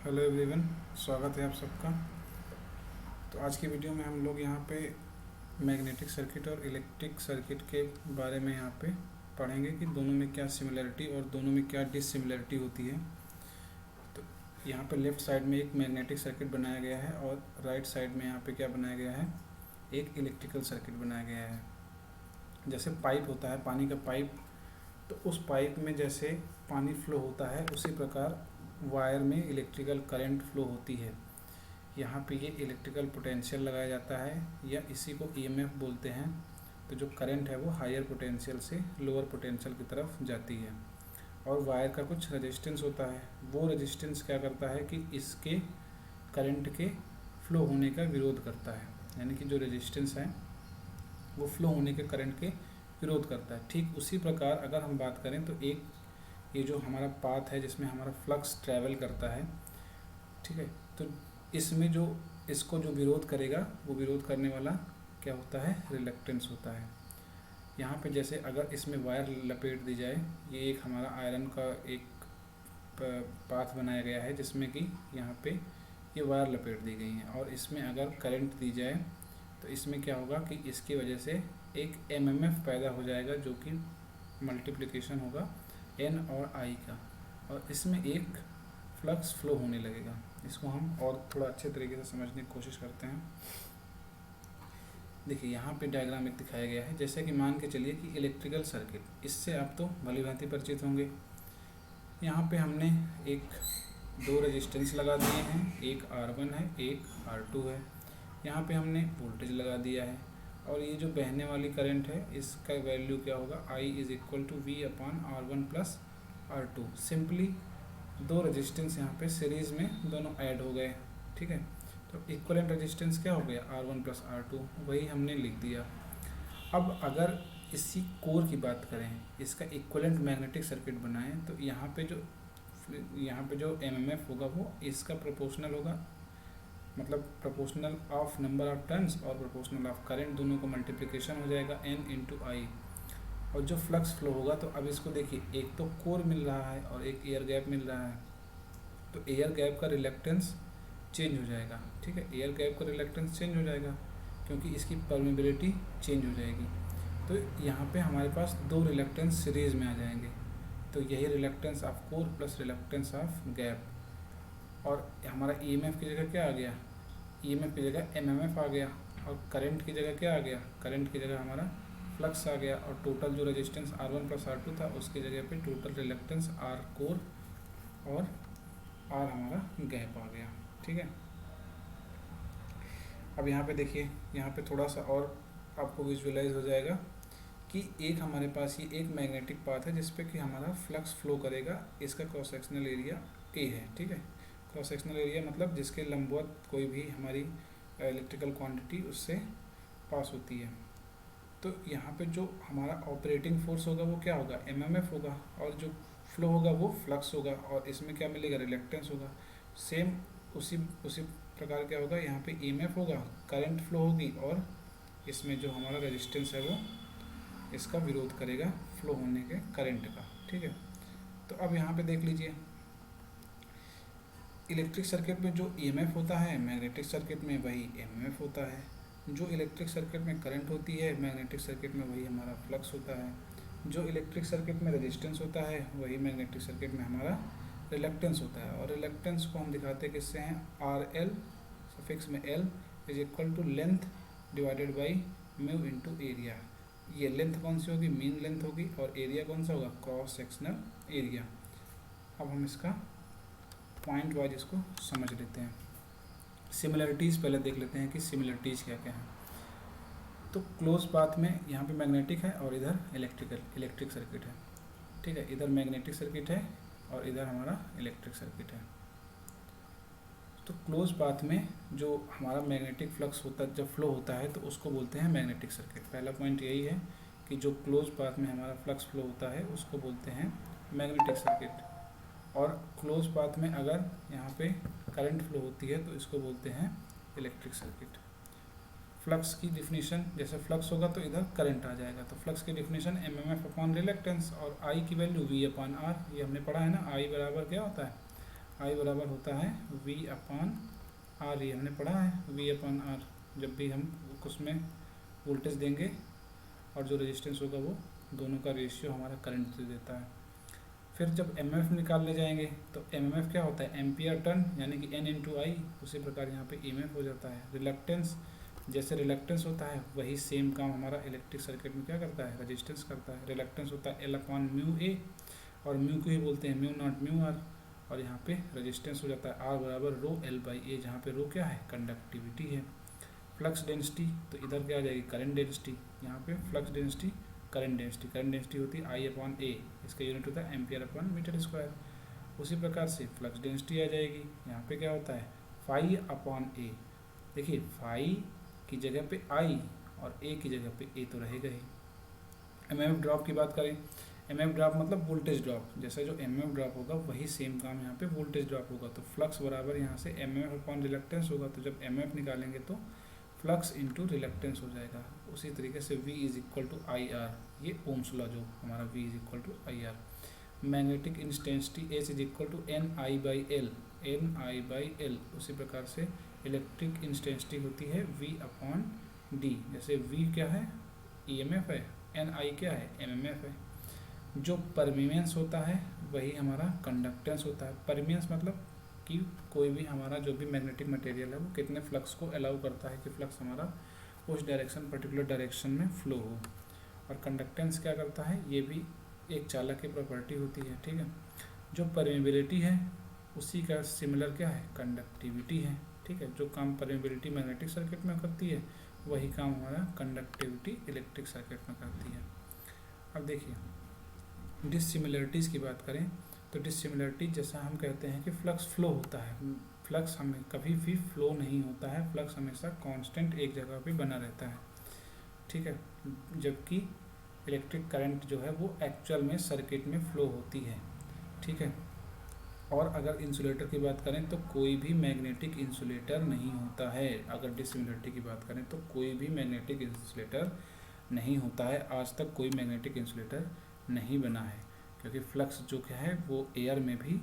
Hello everyone, स्वागत है आप सबका। तो आज की वीडियो में हम लोग यहाँ पे मैग्नेटिक सर्किट और इलेक्ट्रिक सर्किट के बारे में यहाँ पे पढ़ेंगे कि दोनों में क्या सिमिलरिटी और दोनों में क्या डिससिमिलरिटी होती है। तो यहाँ पे लेफ़्ट साइड में एक मैग्नेटिक सर्किट बनाया गया है और राइट साइड में यहाँ पे क्या बनाया गया है, एक इलेक्ट्रिकल सर्किट बनाया गया है। जैसे पाइप होता है, पानी का पाइप, तो उस पाइप में जैसे पानी फ्लो होता है उसी प्रकार वायर में इलेक्ट्रिकल करंट फ्लो होती है। यहाँ पे ये इलेक्ट्रिकल पोटेंशियल लगाया जाता है या इसी को ईएमएफ बोलते हैं। तो जो करंट है वो हायर पोटेंशियल से लोअर पोटेंशियल की तरफ जाती है और वायर का कुछ रेजिस्टेंस होता है। वो रेजिस्टेंस क्या करता है कि इसके करंट के फ्लो होने का विरोध करता है, यानी कि जो रेजिस्टेंस है वो फ्लो होने के करंट के विरोध करता है। ठीक उसी प्रकार अगर हम बात करें तो एक ये जो हमारा पाथ है जिसमें हमारा फ्लक्स ट्रैवल करता है, ठीक है, तो इसमें जो इसको जो विरोध करेगा वो विरोध करने वाला क्या होता है, रिलक्टेंस होता है। यहाँ पे जैसे अगर इसमें वायर लपेट दी जाए, ये एक हमारा आयरन का एक पाथ बनाया गया है जिसमें कि यहाँ पे ये वायर लपेट दी गई है और इसमें अगर करंट दी जाए तो इसमें क्या होगा कि इसकी वजह से एक एमएमएफ पैदा हो जाएगा जो कि मल्टीप्लिकेशन होगा एन और आई का, और इसमें एक फ्लक्स फ्लो होने लगेगा। इसको हम और थोड़ा अच्छे तरीके से समझने की कोशिश करते हैं। देखिए यहाँ पे डायग्राम एक दिखाया गया है। जैसे कि मान के चलिए कि इलेक्ट्रिकल सर्किट, इससे आप तो भली भांति परिचित होंगे। यहाँ पे हमने एक दो रेजिस्टेंस लगा दिए हैं, एक R1 है, एक R2 है। यहाँ पे हमने वोल्टेज लगा दिया है और ये जो बहने वाली करंट है इसका वैल्यू क्या होगा, I is equal to V upon R1 plus R2। Simply दो रेजिस्टेंस यहाँ पे सीरीज़ में दोनों ऐड हो गए, ठीक है। तो इक्वलेंट रेजिस्टेंस क्या हो गया, R1 प्लस R2, वही हमने लिख दिया। अब अगर इसी कोर की बात करें, इसका इक्वलेंट मैग्नेटिक सर्किट बनाएं तो यहाँ पे जो एमएमएफ होगा वो इसका प्रोपोर्शनल होगा, मतलब proportional of number of turns और प्रोपोर्शनल ऑफ करंट, दोनों का मल्टीप्लिकेशन हो जाएगा n इंटू आई। और जो फ्लक्स फ्लो होगा, तो अब इसको देखिए, एक तो कोर मिल रहा है और एक एयर गैप मिल रहा है, तो एयर गैप का रिलक्टेंस चेंज हो जाएगा, ठीक है। एयर गैप का रिलक्टेंस चेंज हो जाएगा क्योंकि इसकी परमेबिलिटी चेंज हो जाएगी। तो यहाँ पे हमारे पास दो रिलक्टेंस सीरीज़ में आ जाएंगे, तो यही reluctance of core plus reluctance of gap. और हमारा ईएमएफ की जगह क्या आ गया, ईएमएफ की जगह एमएमएफ आ गया, और करंट की जगह क्या आ गया, करंट की जगह हमारा फ्लक्स आ गया, और टोटल जो रेजिस्टेंस R1 प्लस R2 था उसकी जगह पे टोटल रिलक्टेंस R कोर और R हमारा गैप आ गया, ठीक है। अब यहाँ पे देखिए, यहाँ पे थोड़ा सा और आपको विजुअलाइज हो जाएगा कि एक हमारे पास ये एक मैग्नेटिक पाथ है जिस पे कि हमारा फ्लक्स फ्लो करेगा। इसका क्रॉस सेक्शनल एरिया A है, ठीक है। क्रॉस सेक्शनल एरिया मतलब जिसके लंबवत कोई भी हमारी इलेक्ट्रिकल क्वांटिटी उससे पास होती है। तो यहाँ पे जो हमारा ऑपरेटिंग फोर्स होगा वो क्या होगा, एमएमएफ होगा, और जो फ्लो होगा वो फ्लक्स होगा, और इसमें क्या मिलेगा, रिलक्टेंस होगा। सेम उसी प्रकार क्या होगा, यहाँ पे ईएमएफ होगा, करंट फ्लो होगी, और इसमें जो हमारा रेजिस्टेंस है वो इसका विरोध करेगा फ्लो होने के करंट का, ठीक है। तो अब यहाँ पे देख लीजिए, इलेक्ट्रिक सर्किट में जो ईएमएफ होता है मैग्नेटिक सर्किट में वही एमएमएफ होता है। जो इलेक्ट्रिक सर्किट में करंट होती है मैग्नेटिक सर्किट में वही हमारा फ्लक्स होता है। जो इलेक्ट्रिक सर्किट में रेजिस्टेंस होता है वही मैग्नेटिक सर्किट में हमारा रिलक्टेंस होता है। और रिलक्टेंस को हम दिखाते किससे हैं, आर एल सफिक्स में L is equal to length divided by mu into area. ये लेंथ कौन सी होगी, मीन लेंथ होगी, और एरिया कौन सा होगा, क्रॉस सेक्शनल एरिया। अब हम इसका पॉइंट वाइज इसको समझ लेते हैं। सिमिलरिटीज़ पहले देख लेते हैं कि सिमिलरिटीज़ क्या क्या हैं। तो क्लोज पाथ में यहाँ पे मैग्नेटिक है और इधर इलेक्ट्रिक सर्किट है, ठीक है। इधर मैग्नेटिक सर्किट है और इधर हमारा इलेक्ट्रिक सर्किट है। तो क्लोज पाथ में जो हमारा मैग्नेटिक फ्लक्स होता है, जब फ्लो होता है, तो उसको बोलते हैं मैग्नेटिक सर्किट। पहला पॉइंट यही है कि जो क्लोज पाथ में हमारा फ्लक्स फ्लो होता है उसको बोलते हैं मैग्नेटिक सर्किट। और क्लोज पाथ में अगर यहाँ पे करंट फ्लो होती है तो इसको बोलते हैं इलेक्ट्रिक सर्किट। फ्लक्स की डिफिनीशन, जैसे फ्लक्स होगा तो इधर करंट आ जाएगा, तो फ्लक्स की डिफिनीशन एमएमएफ अपॉन रिलक्टेंस, और आई की वैल्यू V अपॉन आर, ये हमने पढ़ा है ना। आई बराबर क्या होता है, आई बराबर होता है वी अपॉन आर, ये हमने पढ़ा है वी अपॉन आर। जब भी हम उसमें वोल्टेज देंगे और जो रेजिस्टेंस होगा वो दोनों का रेशियो हमारा करंट दे देता है। फिर जब एमएमएफ निकालने जाएंगे तो एमएमएफ क्या होता है, एम्पियर टर्न, यानी कि एन इंटू आई। उसी प्रकार यहाँ पे ईएमएफ हो जाता है। रिलक्टेंस, जैसे रिलक्टेंस होता है वही सेम काम हमारा इलेक्ट्रिक सर्किट में क्या करता है, रेजिस्टेंस करता है। रिलक्टेंस होता है एल अपॉन म्यू ए, और म्यू को ही बोलते हैं म्यू नॉट म्यू आर। और यहाँ पे रेजिस्टेंस हो जाता है आर बराबर रो एल बाई ए, जहाँ पे रो क्या है, कंडक्टिविटी है। फ्लक्स डेंसिटी, तो इधर क्या आ जाएगी, करंट डेंसिटी। यहाँ पे flux density, current density, current density होती है आई अपॉन ए, इसका यूनिट होता है एम्पियर अपॉन मीटर स्क्वायर। उसी प्रकार से फ्लक्स डेंसिटी आ जाएगी। यहाँ पे क्या होता है, फाई अपॉन ए। देखिए फाई की जगह पे आई और ए की जगह पे ए तो रहेगा ही। एमएमएफ ड्रॉप की बात करें, एमएमएफ ड्रॉप मतलब वोल्टेज ड्रॉप। जैसे जो एमएमएफ ड्रॉप होगा वही सेम काम यहाँ पे वोल्टेज ड्रॉप होगा। तो फ्लक्स बराबर यहाँ से एमएमएफ अपॉन रिलक्टेंस होगा। तो जब एमएमएफ निकालेंगे तो फ्लक्स इंटू रिलक्टेंस हो जाएगा। उसी तरीके से V is equal to I R, ये ओम्स लॉ जो हमारा V is equal to I R. Magnetic intensity H is equal to N I by L, N I by L. उसी प्रकार से इलेक्ट्रिक इंटेंसिटी होती है V अपॉन डी। जैसे V क्या है, EMF है, एन आई क्या है, MMF है। जो परमीमेंस होता है वही हमारा कंडक्टेंस होता है। परमीमेंस मतलब कि कोई भी हमारा जो भी मैग्नेटिक मटेरियल है वो कितने फ्लक्स को अलाउ करता है कि फ्लक्स हमारा उस डायरेक्शन, पर्टिकुलर डायरेक्शन में फ्लो हो। और कंडक्टेंस क्या करता है, ये भी एक चालक की प्रॉपर्टी होती है, ठीक है। जो परमेबिलिटी है उसी का सिमिलर क्या है, कंडक्टिविटी है, ठीक है। जो काम परमेबिलिटी मैग्नेटिक सर्किट में करती है वही काम हमारा कंडक्टिविटी इलेक्ट्रिक सर्किट में करती है। अब देखिए डिसिमिलरिटीज़ की बात करें तो डिसिमिलरिटी, जैसा हम कहते हैं कि फ्लक्स फ्लो होता है, फ्लक्स हमें कभी भी फ्लो नहीं होता है। फ्लक्स हमेशा कांस्टेंट एक जगह पे बना रहता है, ठीक है। जबकि इलेक्ट्रिक करंट जो है वो एक्चुअल में सर्किट में फ्लो होती है, ठीक है। और अगर इंसुलेटर की बात करें तो कोई भी मैग्नेटिक इंसुलेटर नहीं होता है। अगर डिसिमिलरिटी की बात करें तो कोई भी मैग्नेटिक इंसुलेटर नहीं होता है। आज तक कोई मैग्नेटिक इंसुलेटर नहीं बना है, क्योंकि फ्लक्स जो है वो एयर में भी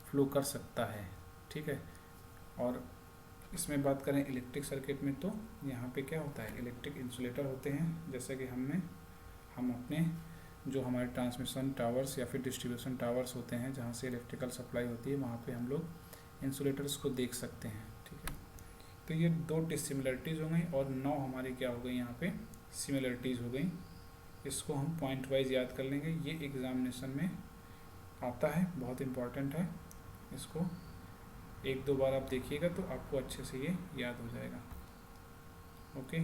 फ्लो कर सकता है, ठीक है। और इसमें बात करें इलेक्ट्रिक सर्किट में तो यहाँ पे क्या होता है, इलेक्ट्रिक इंसुलेटर होते हैं। जैसे कि हम अपने जो हमारे ट्रांसमिशन टावर्स या फिर डिस्ट्रीब्यूशन टावर्स होते हैं जहाँ से इलेक्ट्रिकल सप्लाई होती है, वहाँ पे हम लोग इंसुलेटर्स को देख सकते हैं, ठीक है। तो ये 2 डिसिमिलरिटीज़ हो गई और 9 हमारी क्या हो गई, यहाँ पे सिमिलरिटीज़ हो गई। इसको हम पॉइंट वाइज याद कर लेंगे, ये एग्जामिनेशन में आता है, बहुत इम्पॉर्टेंट है। इसको 1-2 बार आप देखिएगा तो आपको अच्छे से ये याद हो जाएगा। ओके।